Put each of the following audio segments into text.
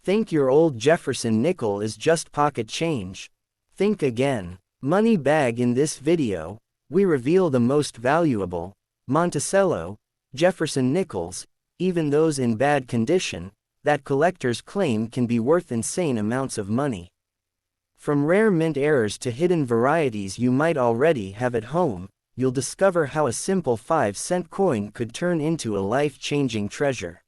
Think your old Jefferson nickel is just pocket change? Think again. Money bag. In this video, we reveal the most valuable Monticello Jefferson nickels, even those in bad condition, that collectors claim can be worth insane amounts of money. From rare mint errors to hidden varieties you might already have at home, you'll discover how a simple 5-cent coin could turn into a life-changing treasure.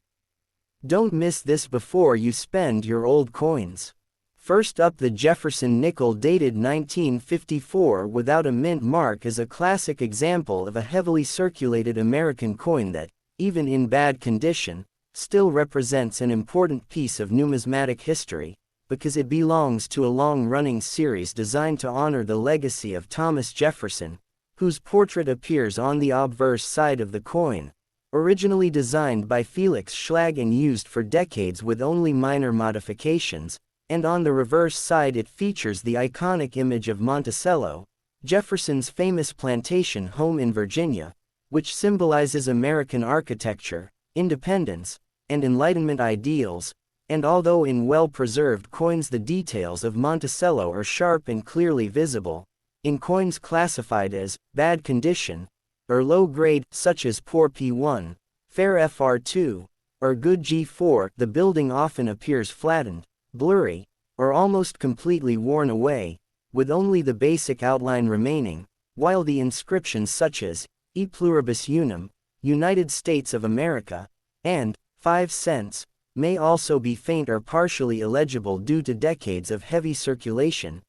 Don't miss this before you spend your old coins. First up, the Jefferson nickel, dated 1954 without a mint mark, is a classic example of a heavily circulated American coin that, even in bad condition, still represents an important piece of numismatic history, because it belongs to a long-running series designed to honor the legacy of Thomas Jefferson, whose portrait appears on the obverse side of the coin. Originally designed by Felix Schlag and used for decades with only minor modifications, and on the reverse side it features the iconic image of Monticello, Jefferson's famous plantation home in Virginia, which symbolizes American architecture, independence, and Enlightenment ideals. And although in well-preserved coins the details of Monticello are sharp and clearly visible, in coins classified as bad condition or low grade, such as poor P1, fair FR2, or good G4, the building often appears flattened, blurry, or almost completely worn away, with only the basic outline remaining, while the inscriptions such as E pluribus unum, United States of America, and 5 cents, may also be faint or partially illegible due to decades of heavy circulation.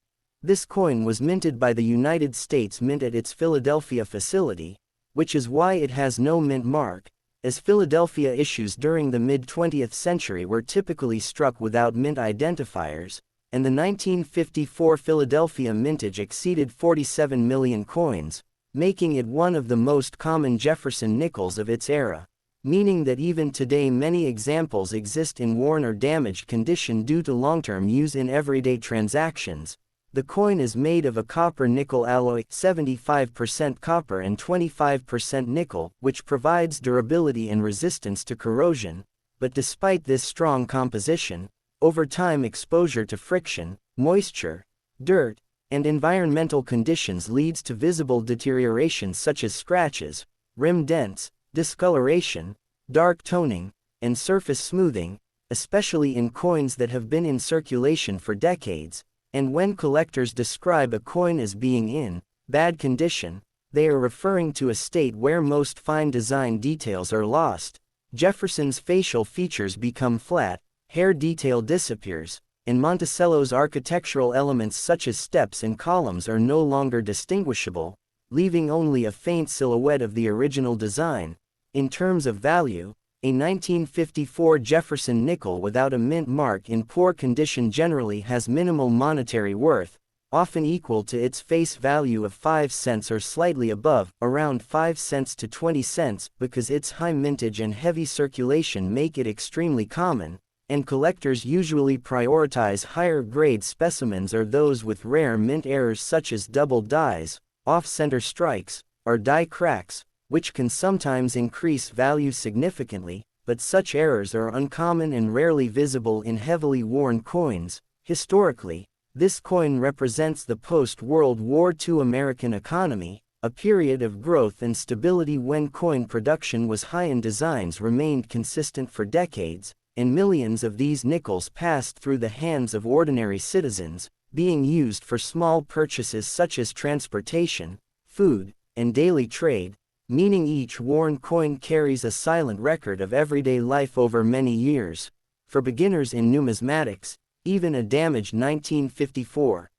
This coin was minted by the United States Mint at its Philadelphia facility, which is why it has no mint mark, as Philadelphia issues during the mid-20th century were typically struck without mint identifiers, and the 1954 Philadelphia mintage exceeded 47 million coins, making it one of the most common Jefferson nickels of its era, meaning that even today many examples exist in worn or damaged condition due to long-term use in everyday transactions. The coin is made of a copper-nickel alloy, 75% copper and 25% nickel, which provides durability and resistance to corrosion, but despite this strong composition, over time exposure to friction, moisture, dirt, and environmental conditions leads to visible deterioration such as scratches, rim dents, discoloration, dark toning, and surface smoothing, especially in coins that have been in circulation for decades. And when collectors describe a coin as being in bad condition, they are referring to a state where most fine design details are lost. Jefferson's facial features become flat, hair detail disappears, and Monticello's architectural elements such as steps and columns are no longer distinguishable, leaving only a faint silhouette of the original design. In terms of value, a 1954 Jefferson nickel without a mint mark in poor condition generally has minimal monetary worth, often equal to its face value of 5 cents or slightly above, around 5 cents to 20 cents, because its high mintage and heavy circulation make it extremely common, and collectors usually prioritize higher-grade specimens or those with rare mint errors such as double dies, off-center strikes, or die cracks, which can sometimes increase value significantly, but such errors are uncommon and rarely visible in heavily worn coins. Historically, this coin represents the post-World War II American economy, a period of growth and stability when coin production was high and designs remained consistent for decades, and millions of these nickels passed through the hands of ordinary citizens, being used for small purchases such as transportation, food, and daily trade, meaning each worn coin carries a silent record of everyday life over many years. For beginners in numismatics, even a damaged 1954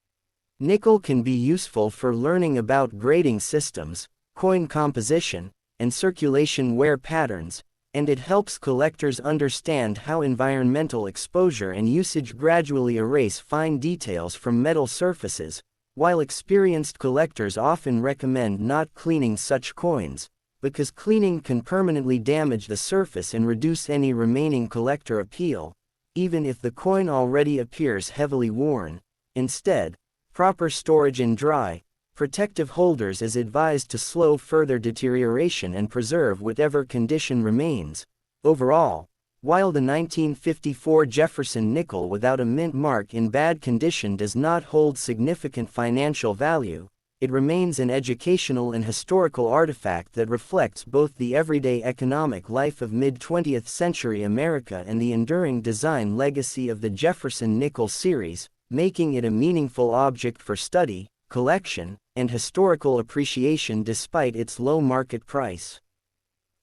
nickel can be useful for learning about grading systems, coin composition, and circulation wear patterns, and it helps collectors understand how environmental exposure and usage gradually erase fine details from metal surfaces. While experienced collectors often recommend not cleaning such coins, because cleaning can permanently damage the surface and reduce any remaining collector appeal, even if the coin already appears heavily worn. Instead, proper storage in dry, protective holders is advised to slow further deterioration and preserve whatever condition remains. Overall, While the 1954 Jefferson nickel without a mint mark in bad condition does not hold significant financial value, it remains an educational and historical artifact that reflects both the everyday economic life of mid-20th century America and the enduring design legacy of the Jefferson nickel series, making it a meaningful object for study, collection, and historical appreciation despite its low market price.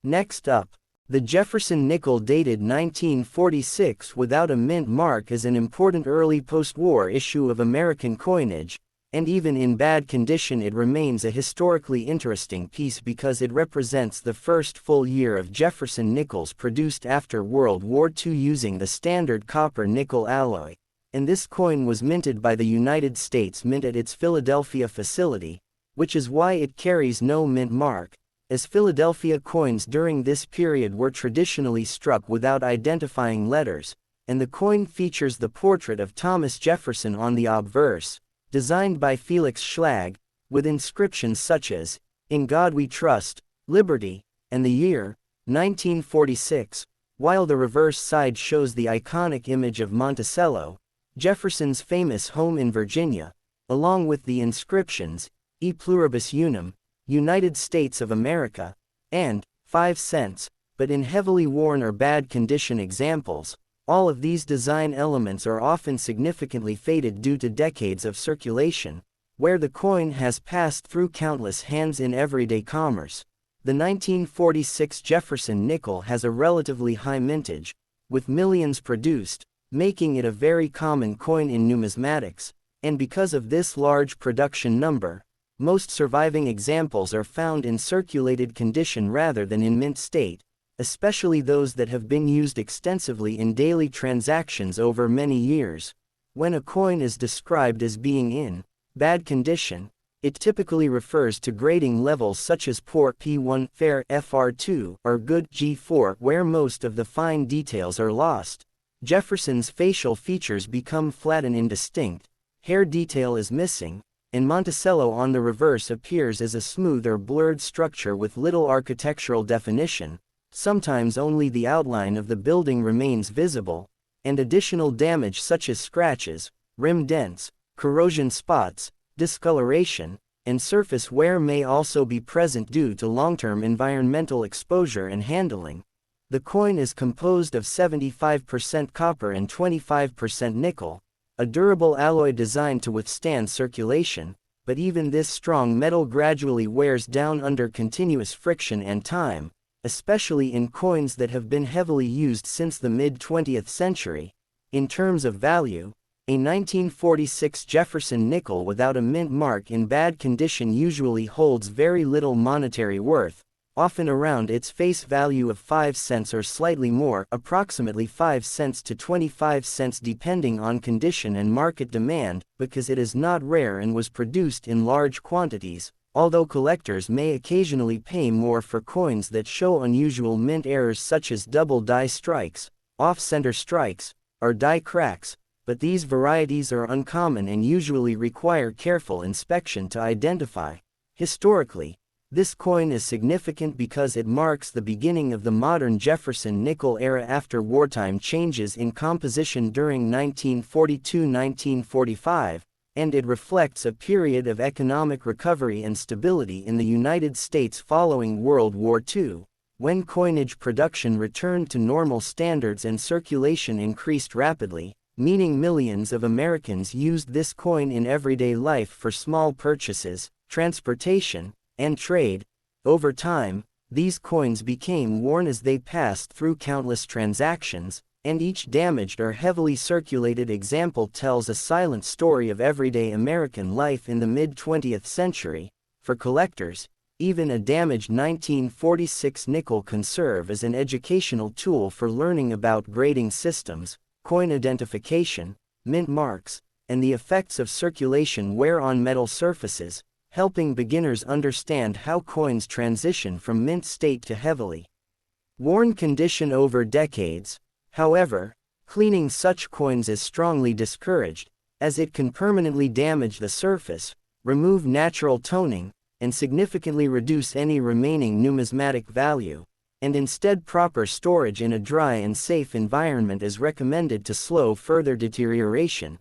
Next up, the Jefferson nickel dated 1946 without a mint mark is an important early post-war issue of American coinage, and even in bad condition it remains a historically interesting piece because it represents the first full year of Jefferson nickels produced after World War II using the standard copper-nickel alloy, and this coin was minted by the United States Mint at its Philadelphia facility, which is why it carries no mint mark, as Philadelphia coins during this period were traditionally struck without identifying letters, and the coin features the portrait of Thomas Jefferson on the obverse, designed by Felix Schlag, with inscriptions such as, "In God We Trust," "Liberty," and the year, 1946, while the reverse side shows the iconic image of Monticello, Jefferson's famous home in Virginia, along with the inscriptions, "E Pluribus Unum," United States of America, and 5 cents, but in heavily worn or bad condition examples, all of these design elements are often significantly faded due to decades of circulation, where the coin has passed through countless hands in everyday commerce. The 1946 Jefferson nickel has a relatively high mintage, with millions produced, making it a very common coin in numismatics, and because of this large production number, most surviving examples are found in circulated condition rather than in mint state, especially those that have been used extensively in daily transactions over many years. When a coin is described as being in bad condition, it typically refers to grading levels such as poor P1, fair FR2, or good G4, where most of the fine details are lost. Jefferson's facial features become flat and indistinct, hair detail is missing, and Monticello on the reverse appears as a smooth or blurred structure with little architectural definition. Sometimes only the outline of the building remains visible, and additional damage such as scratches, rim dents, corrosion spots, discoloration, and surface wear may also be present due to long-term environmental exposure and handling. The coin is composed of 75% copper and 25% nickel, a durable alloy designed to withstand circulation, but even this strong metal gradually wears down under continuous friction and time, especially in coins that have been heavily used since the mid-20th century. In terms of value, a 1946 Jefferson nickel without a mint mark in bad condition usually holds very little monetary worth, often around its face value of 5 cents or slightly more, approximately 5 cents to 25 cents depending on condition and market demand, because it is not rare and was produced in large quantities, although collectors may occasionally pay more for coins that show unusual mint errors such as double die strikes, off-center strikes, or die cracks, but these varieties are uncommon and usually require careful inspection to identify. Historically, this coin is significant because it marks the beginning of the modern Jefferson nickel era after wartime changes in composition during 1942-1945, and it reflects a period of economic recovery and stability in the United States following World War II, when coinage production returned to normal standards and circulation increased rapidly, meaning millions of Americans used this coin in everyday life for small purchases, transportation, and trade. Over time, these coins became worn as they passed through countless transactions, and each damaged or heavily circulated example tells a silent story of everyday American life in the mid-20th century. For collectors, even a damaged 1946 nickel can serve as an educational tool for learning about grading systems, coin identification, mint marks, and the effects of circulation wear on metal surfaces, helping beginners understand how coins transition from mint state to heavily worn condition over decades. However, cleaning such coins is strongly discouraged, as it can permanently damage the surface, remove natural toning, and significantly reduce any remaining numismatic value. and instead proper storage in a dry and safe environment is recommended to slow further deterioration.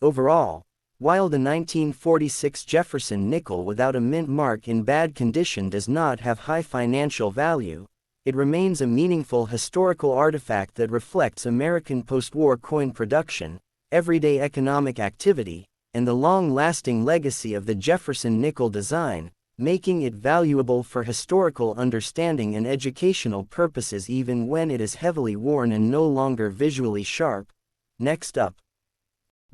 Overall, while the 1946 Jefferson nickel without a mint mark in bad condition does not have high financial value, it remains a meaningful historical artifact that reflects American post-war coin production, everyday economic activity, and the long-lasting legacy of the Jefferson nickel design, making it valuable for historical understanding and educational purposes even when it is heavily worn and no longer visually sharp. Next up,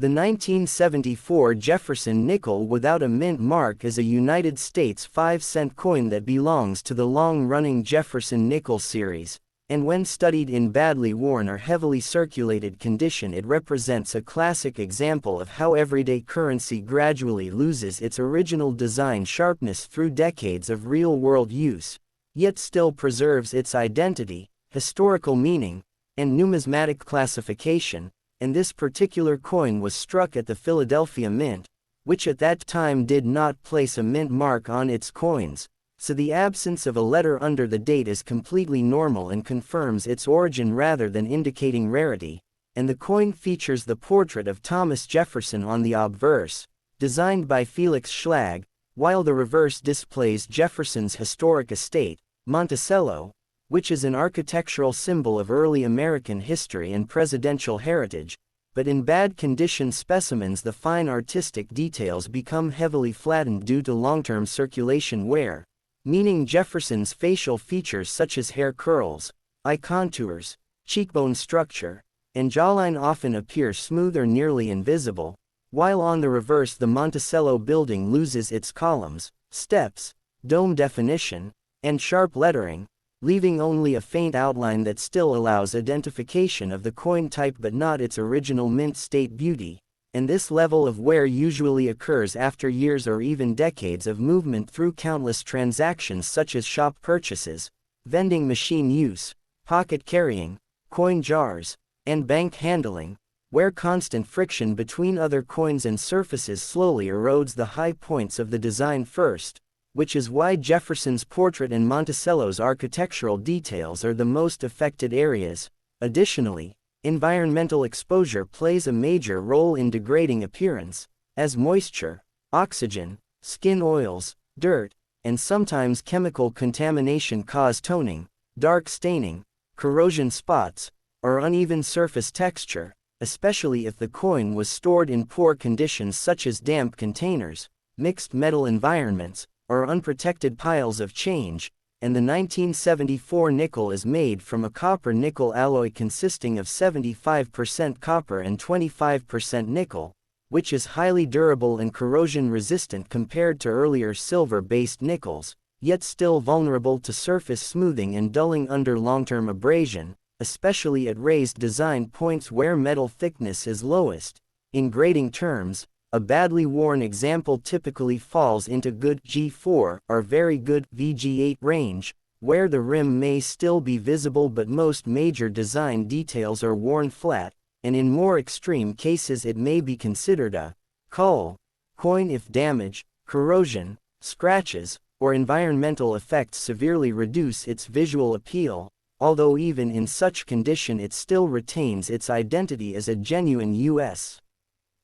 the 1974 Jefferson nickel without a mint mark is a United States 5-cent coin that belongs to the long-running Jefferson nickel series, and when studied in badly worn or heavily circulated condition it represents a classic example of how everyday currency gradually loses its original design sharpness through decades of real-world use, yet still preserves its identity, historical meaning, and numismatic classification. And this particular coin was struck at the Philadelphia Mint, which at that time did not place a mint mark on its coins, so the absence of a letter under the date is completely normal and confirms its origin rather than indicating rarity, and the coin features the portrait of Thomas Jefferson on the obverse, designed by Felix Schlag, while the reverse displays Jefferson's historic estate, Monticello, which is an architectural symbol of early American history and presidential heritage, but in bad condition specimens the fine artistic details become heavily flattened due to long-term circulation wear, meaning Jefferson's facial features such as hair curls, eye contours, cheekbone structure, and jawline often appear smooth or nearly invisible, while on the reverse the Monticello building loses its columns, steps, dome definition, and sharp lettering, leaving only a faint outline that still allows identification of the coin type but not its original mint state beauty, and this level of wear usually occurs after years or even decades of movement through countless transactions such as shop purchases, vending machine use, pocket carrying, coin jars, and bank handling, where constant friction between other coins and surfaces slowly erodes the high points of the design first, which is why Jefferson's portrait and Monticello's architectural details are the most affected areas. Additionally, environmental exposure plays a major role in degrading appearance, as moisture, oxygen, skin oils, dirt, and sometimes chemical contamination cause toning, dark staining, corrosion spots, or uneven surface texture, especially if the coin was stored in poor conditions such as damp containers, mixed metal environments, or unprotected piles of change, and the 1974 nickel is made from a copper-nickel alloy consisting of 75% copper and 25% nickel, which is highly durable and corrosion-resistant compared to earlier silver-based nickels, yet still vulnerable to surface smoothing and dulling under long-term abrasion, especially at raised design points where metal thickness is lowest. In grading terms, a badly worn example typically falls into good G4 or very good VG8 range, where the rim may still be visible but most major design details are worn flat, and in more extreme cases it may be considered a cull coin if damage, corrosion, scratches, or environmental effects severely reduce its visual appeal, although even in such condition it still retains its identity as a genuine U.S.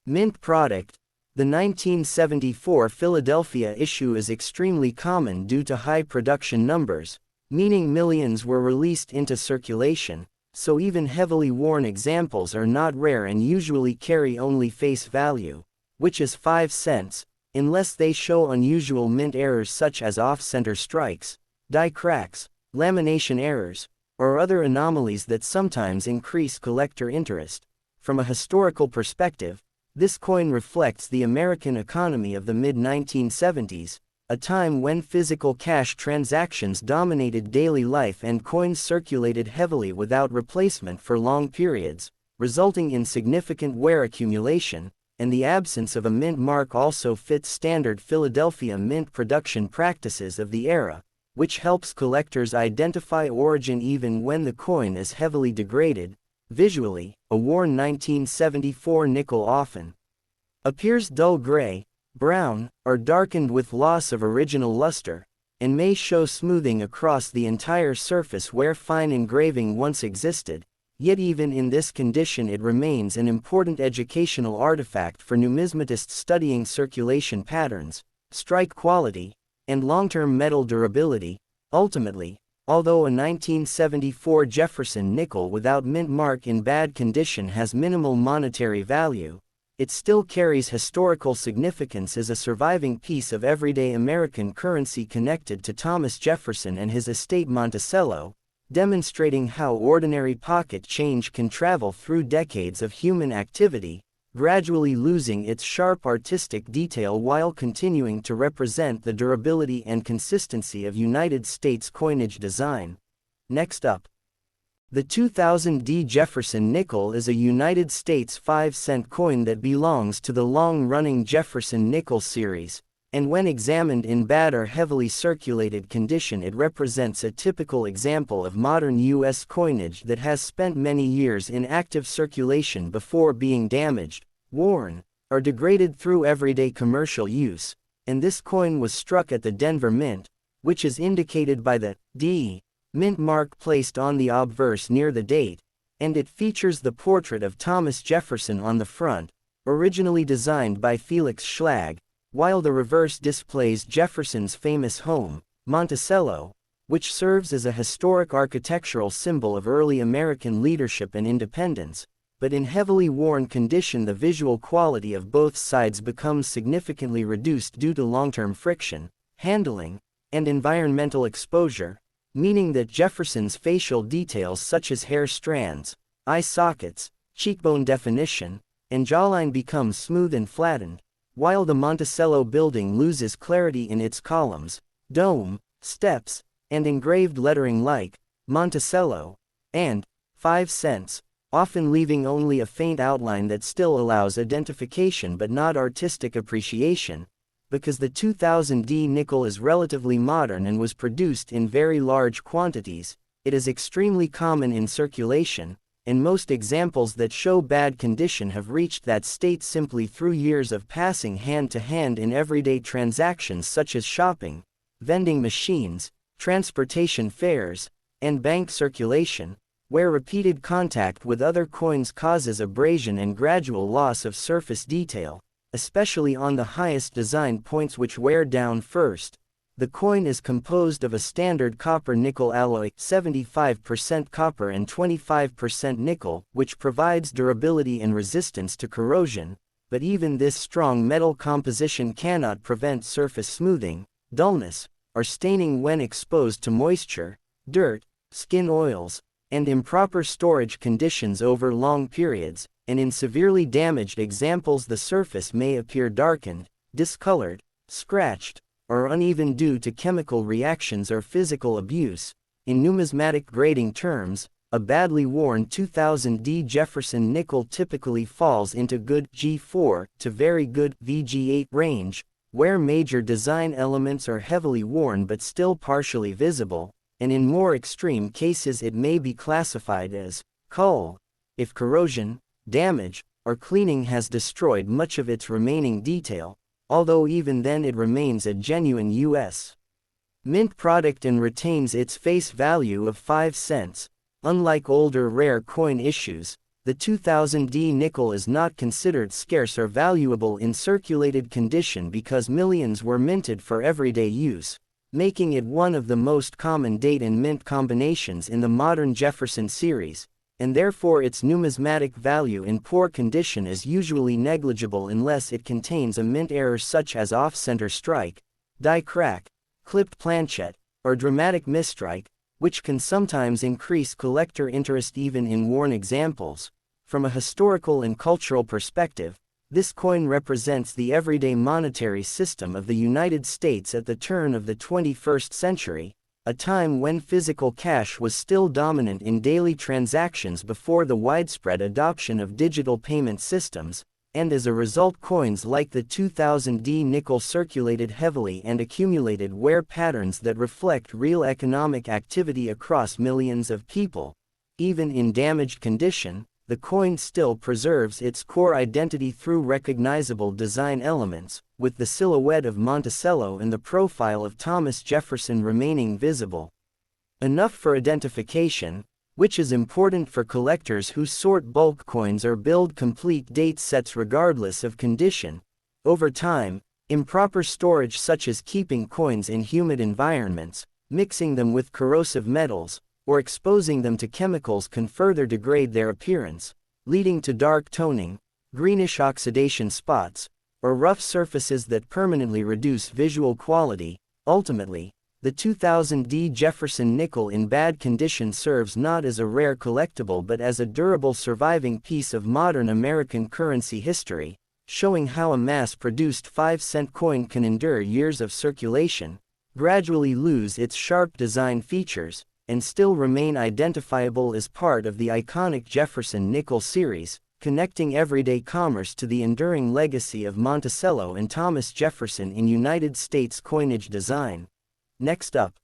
Mint product. The 1974 Philadelphia issue is extremely common due to high production numbers, meaning millions were released into circulation, so even heavily worn examples are not rare and usually carry only face value, which is 5 cents, unless they show unusual mint errors such as off-center strikes, die cracks, lamination errors, or other anomalies that sometimes increase collector interest. From a historical perspective, this coin reflects the American economy of the mid-1970s, a time when physical cash transactions dominated daily life and coins circulated heavily without replacement for long periods, resulting in significant wear accumulation, and the absence of a mint mark also fits standard Philadelphia mint production practices of the era, which helps collectors identify origin even when the coin is heavily degraded. Visually, a worn 1974 nickel often appears dull gray, brown, or darkened with loss of original luster, and may show smoothing across the entire surface where fine engraving once existed, yet even in this condition it remains an important educational artifact for numismatists studying circulation patterns, strike quality, and long-term metal durability. Ultimately, although a 1974 Jefferson nickel without mint mark in bad condition has minimal monetary value, it still carries historical significance as a surviving piece of everyday American currency connected to Thomas Jefferson and his estate Monticello, demonstrating how ordinary pocket change can travel through decades of human activity, gradually losing its sharp artistic detail while continuing to represent the durability and consistency of United States coinage design. Next up, the 2000 D Jefferson nickel is a United States 5-cent coin that belongs to the long-running Jefferson nickel series, and when examined in bad or heavily circulated condition it represents a typical example of modern U.S. coinage that has spent many years in active circulation before being damaged, worn, or degraded through everyday commercial use, and this coin was struck at the Denver Mint, which is indicated by the D mint mark placed on the obverse near the date, and it features the portrait of Thomas Jefferson on the front, originally designed by Felix Schlag, while the reverse displays Jefferson's famous home, Monticello, which serves as a historic architectural symbol of early American leadership and independence, but in heavily worn condition the visual quality of both sides becomes significantly reduced due to long-term friction, handling, and environmental exposure, meaning that Jefferson's facial details such as hair strands, eye sockets, cheekbone definition, and jawline become smooth and flattened, while the Monticello building loses clarity in its columns, dome, steps, and engraved lettering like Monticello and 5 cents, often leaving only a faint outline that still allows identification but not artistic appreciation. Because the 2000 D nickel is relatively modern and was produced in very large quantities, it is extremely common in circulation, and most examples that show bad condition have reached that state simply through years of passing hand to hand in everyday transactions such as shopping, vending machines, transportation fares, and bank circulation, where repeated contact with other coins causes abrasion and gradual loss of surface detail, especially on the highest design points which wear down first. The coin is composed of a standard copper-nickel alloy, 75% copper and 25% nickel, which provides durability and resistance to corrosion, but even this strong metal composition cannot prevent surface smoothing, dullness, or staining when exposed to moisture, dirt, skin oils, and improper storage conditions over long periods, and in severely damaged examples the surface may appear darkened, discolored, scratched, or uneven due to chemical reactions or physical abuse. In numismatic grading terms, a badly worn 2000 D Jefferson nickel typically falls into good G4 to very good VG8 range, where major design elements are heavily worn but still partially visible, and in more extreme cases it may be classified as cull, if corrosion, damage, or cleaning has destroyed much of its remaining detail, although even then it remains a genuine U.S. mint product and retains its face value of 5 cents. Unlike older rare coin issues, the 2000 D nickel is not considered scarce or valuable in circulated condition because millions were minted for everyday use, making it one of the most common date and mint combinations in the modern Jefferson series, and therefore its numismatic value in poor condition is usually negligible unless it contains a mint error such as off-center strike, die crack, clipped planchette, or dramatic misstrike, which can sometimes increase collector interest even in worn examples. From a historical and cultural perspective, this coin represents the everyday monetary system of the United States at the turn of the 21st century, a time when physical cash was still dominant in daily transactions before the widespread adoption of digital payment systems, and as a result coins like the 2000 D nickel circulated heavily and accumulated wear patterns that reflect real economic activity across millions of people. Even in damaged condition, the coin still preserves its core identity through recognizable design elements, with the silhouette of Monticello and the profile of Thomas Jefferson remaining visible. Enough for identification, which is important for collectors who sort bulk coins or build complete date sets regardless of condition. Over time, improper storage such as keeping coins in humid environments, mixing them with corrosive metals, or exposing them to chemicals can further degrade their appearance, leading to dark toning, greenish oxidation spots, or rough surfaces that permanently reduce visual quality. Ultimately, the 2000D Jefferson nickel in bad condition serves not as a rare collectible but as a durable surviving piece of modern American currency history, showing how a mass-produced 5-cent coin can endure years of circulation, gradually lose its sharp design features, and still remain identifiable as part of the iconic Jefferson nickel series, connecting everyday commerce to the enduring legacy of Monticello and Thomas Jefferson in United States coinage design. Next up,